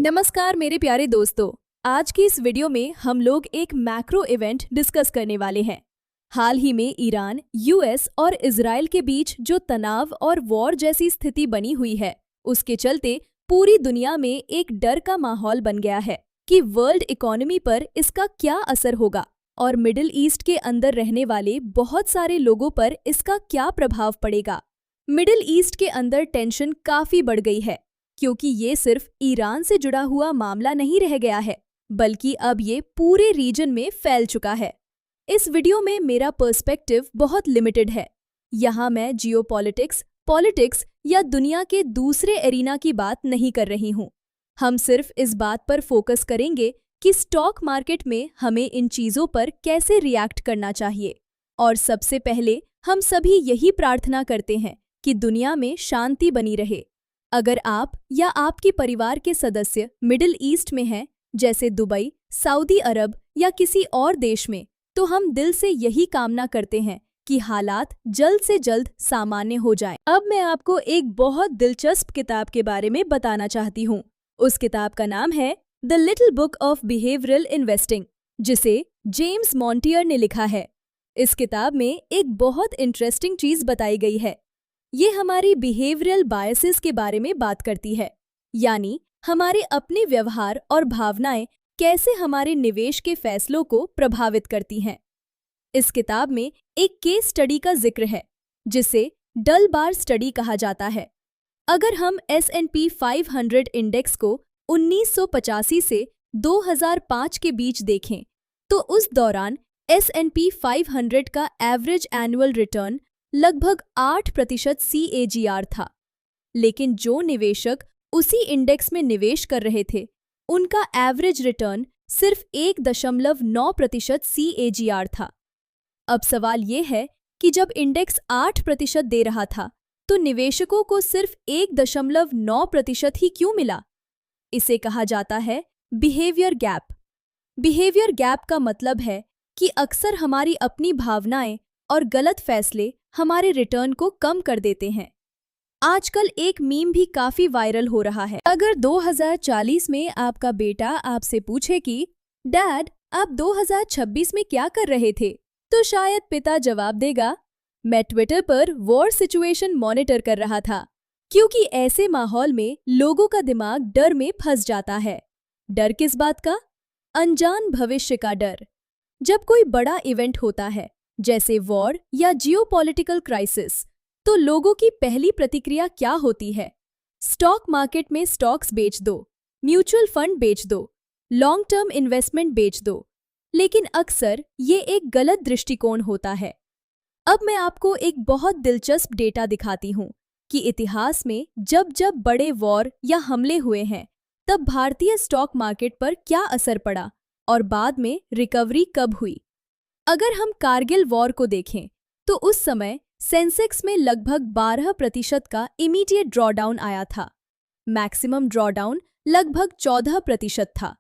नमस्कार मेरे प्यारे दोस्तों। आज की इस वीडियो में हम लोग एक मैक्रो इवेंट डिस्कस करने वाले हैं। हाल ही में ईरान, यूएस और इजराइल के बीच जो तनाव और वॉर जैसी स्थिति बनी हुई है, उसके चलते पूरी दुनिया में एक डर का माहौल बन गया है कि वर्ल्ड इकोनॉमी पर इसका क्या असर होगा और मिडिल ईस्ट के अंदर रहने वाले बहुत सारे लोगों पर इसका क्या प्रभाव पड़ेगा। मिडिल ईस्ट के अंदर टेंशन काफी बढ़ गई है, क्योंकि ये सिर्फ ईरान से जुड़ा हुआ मामला नहीं रह गया है, बल्कि अब ये पूरे रीजन में फैल चुका है। इस वीडियो में मेरा पर्सपेक्टिव बहुत लिमिटेड है। यहाँ मैं जियोपॉलिटिक्स, पॉलिटिक्स या दुनिया के दूसरे एरिना की बात नहीं कर रही हूँ। हम सिर्फ इस बात पर फोकस करेंगे कि स्टॉक मार्केट में हमें इन चीज़ों पर कैसे रिएक्ट करना चाहिए। और सबसे पहले हम सभी यही प्रार्थना करते हैं कि दुनिया में शांति बनी रहे। अगर आप या आपके परिवार के सदस्य मिडिल ईस्ट में हैं, जैसे दुबई, सऊदी अरब या किसी और देश में, तो हम दिल से यही कामना करते हैं कि हालात जल्द से जल्द सामान्य हो जाएं। अब मैं आपको एक बहुत दिलचस्प किताब के बारे में बताना चाहती हूँ। उस किताब का नाम है the little book of behavioural investing, जिसे जेम्स मॉन्टियर ने लिखा है। इस किताब में एक बहुत इंटरेस्टिंग चीज बताई गई है। ये हमारी बिहेवियरल बायसेस के बारे में बात करती है, यानी हमारे अपने व्यवहार और भावनाएं कैसे हमारे निवेश के फैसलों को प्रभावित करती हैं। इस किताब में एक केस स्टडी का जिक्र है, जिसे डल बार स्टडी कहा जाता है। अगर हम S&P 500 इंडेक्स को 1985 से 2005 के बीच देखें, तो उस दौरान S&P 500 का एवरेज एनुअल रिटर्न लगभग 8% CAGR था। लेकिन जो निवेशक उसी इंडेक्स में निवेश कर रहे थे, उनका एवरेज रिटर्न सिर्फ 1.9% CAGR था। अब सवाल ये है कि जब इंडेक्स 8% दे रहा था, तो निवेशकों को सिर्फ 1.9% ही क्यों मिला? इसे कहा जाता है बिहेवियर गैप। बिहेवियर गैप का मतलब है कि अक्सर हमारी अपनी भावनाएं और गलत फैसले हमारे रिटर्न को कम कर देते हैं। आजकल एक मीम भी काफी वायरल हो रहा है। अगर 2040 में आपका बेटा आपसे पूछे कि डैड, आप 2026 में क्या कर रहे थे, तो शायद पिता जवाब देगा, मैं ट्विटर पर वॉर सिचुएशन मॉनिटर कर रहा था। क्योंकि ऐसे माहौल में लोगों का दिमाग डर में फंस जाता है। डर किस बात का? अनजान भविष्य का डर। जब कोई बड़ा इवेंट होता है, जैसे वॉर या जियोपॉलिटिकल क्राइसिस, तो लोगों की पहली प्रतिक्रिया क्या होती है? स्टॉक मार्केट में स्टॉक्स बेच दो, म्यूचुअल फंड बेच दो, लॉन्ग टर्म इन्वेस्टमेंट बेच दो। लेकिन अक्सर ये एक गलत दृष्टिकोण होता है। अब मैं आपको एक बहुत दिलचस्प डेटा दिखाती हूँ कि इतिहास में जब जब बड़े वॉर या हमले हुए हैं, तब भारतीय स्टॉक मार्केट पर क्या असर पड़ा और बाद में रिकवरी कब हुई। अगर हम कारगिल वॉर को देखें, तो उस समय सेंसेक्स में लगभग 12% का इमीडिएट ड्रॉडाउन आया था। मैक्सिमम ड्रॉडाउन लगभग 14% था।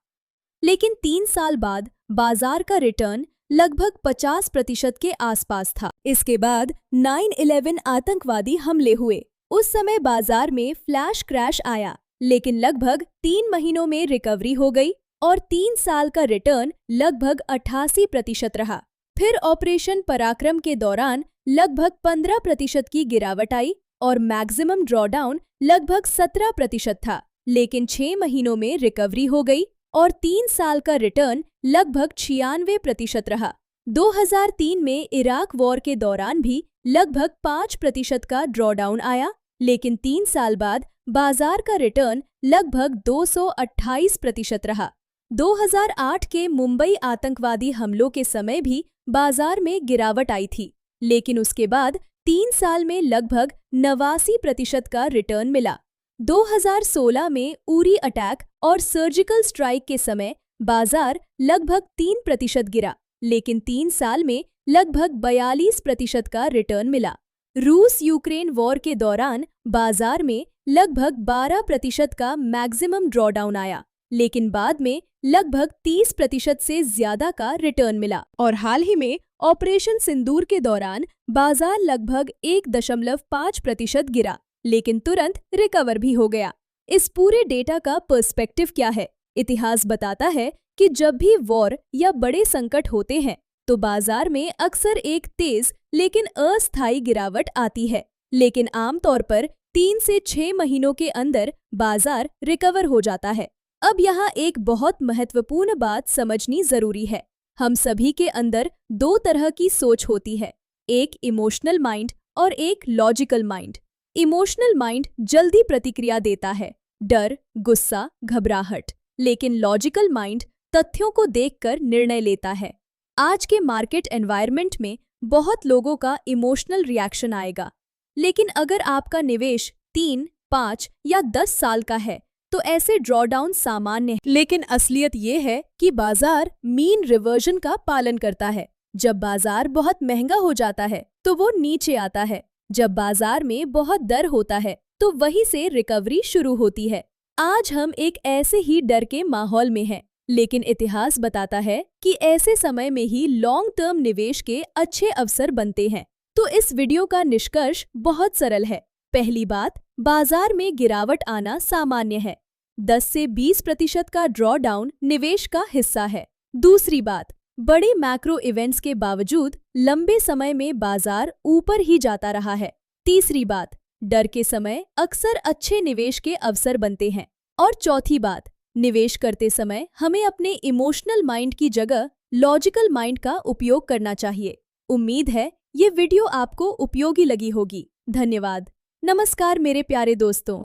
लेकिन 3 साल बाद बाजार का रिटर्न लगभग 50% के आसपास था। इसके बाद 9/11 आतंकवादी हमले हुए। उस समय बाजार में फ्लैश क्रैश आया, लेकिन लगभग 3 महीनों में रिकवरी हो गई और 3 साल का रिटर्न लगभग 88% रहा। फिर ऑपरेशन पराक्रम के दौरान लगभग 15% की गिरावट आई और मैक्सिमम ड्रॉडाउन लगभग 17% था, लेकिन 6 महीनों में रिकवरी हो गई और 3 साल का रिटर्न लगभग 96% रहा। 2003 में इराक वॉर के दौरान भी लगभग 5% का ड्रॉडाउन आया, लेकिन 3 साल बाद बाजार का रिटर्न लगभग 228% रहा। 2008 के मुंबई आतंकवादी हमलों के समय भी बाजार में गिरावट आई थी, लेकिन उसके बाद 3 साल में लगभग 89% का रिटर्न मिला। 2016 में उरी अटैक और सर्जिकल स्ट्राइक के समय बाजार लगभग 3% गिरा, लेकिन 3 साल में लगभग 42% का रिटर्न मिला। रूस यूक्रेन वॉर के दौरान बाजार में लगभग 12% का मैक्सिमम ड्रॉडाउन आया, लेकिन बाद में लगभग 30% से ज्यादा का रिटर्न मिला। और हाल ही में ऑपरेशन सिंदूर के दौरान बाजार लगभग 1.5% गिरा, लेकिन तुरंत रिकवर भी हो गया। इस पूरे डेटा का पर्सपेक्टिव क्या है? इतिहास बताता है कि जब भी वॉर या बड़े संकट होते हैं तो बाजार में अक्सर एक तेज लेकिन अस्थायी गिरावट आती है, लेकिन आमतौर पर 3 से 6 महीनों के अंदर बाजार रिकवर हो जाता है। अब यहाँ एक बहुत महत्वपूर्ण बात समझनी जरूरी है। हम सभी के अंदर दो तरह की सोच होती है, एक इमोशनल माइंड और एक लॉजिकल माइंड। इमोशनल माइंड जल्दी प्रतिक्रिया देता है, डर, गुस्सा, घबराहट, लेकिन लॉजिकल माइंड तथ्यों को देखकर निर्णय लेता है। आज के मार्केट एनवायरनमेंट में बहुत लोगों का इमोशनल रिएक्शन आएगा, लेकिन अगर आपका निवेश 3, 5 या 10 साल का है तो ऐसे ड्रॉडाउन सामान्य है। लेकिन असलियत ये है कि बाजार मीन रिवर्जन का पालन करता है। जब बाजार बहुत महंगा हो जाता है तो वो नीचे आता है। जब बाजार में बहुत डर होता है तो वहीं से रिकवरी शुरू होती है। आज हम एक ऐसे ही डर के माहौल में हैं, लेकिन इतिहास बताता है कि ऐसे समय में ही लॉन्ग टर्म निवेश के अच्छे अवसर बनते हैं। तो इस वीडियो का निष्कर्ष बहुत सरल है। पहली बात, बाजार में गिरावट आना सामान्य है। 10 से 20% का ड्रॉडाउन निवेश का हिस्सा है। दूसरी बात, बड़े मैक्रो इवेंट्स के बावजूद लंबे समय में बाजार ऊपर ही जाता रहा है। तीसरी बात, डर के समय अक्सर अच्छे निवेश के अवसर बनते हैं। और चौथी बात, निवेश करते समय हमें अपने इमोशनल माइंड की जगह लॉजिकल माइंड का उपयोग करना चाहिए। उम्मीद है ये वीडियो आपको उपयोगी लगी होगी। धन्यवाद। नमस्कार मेरे प्यारे दोस्तों।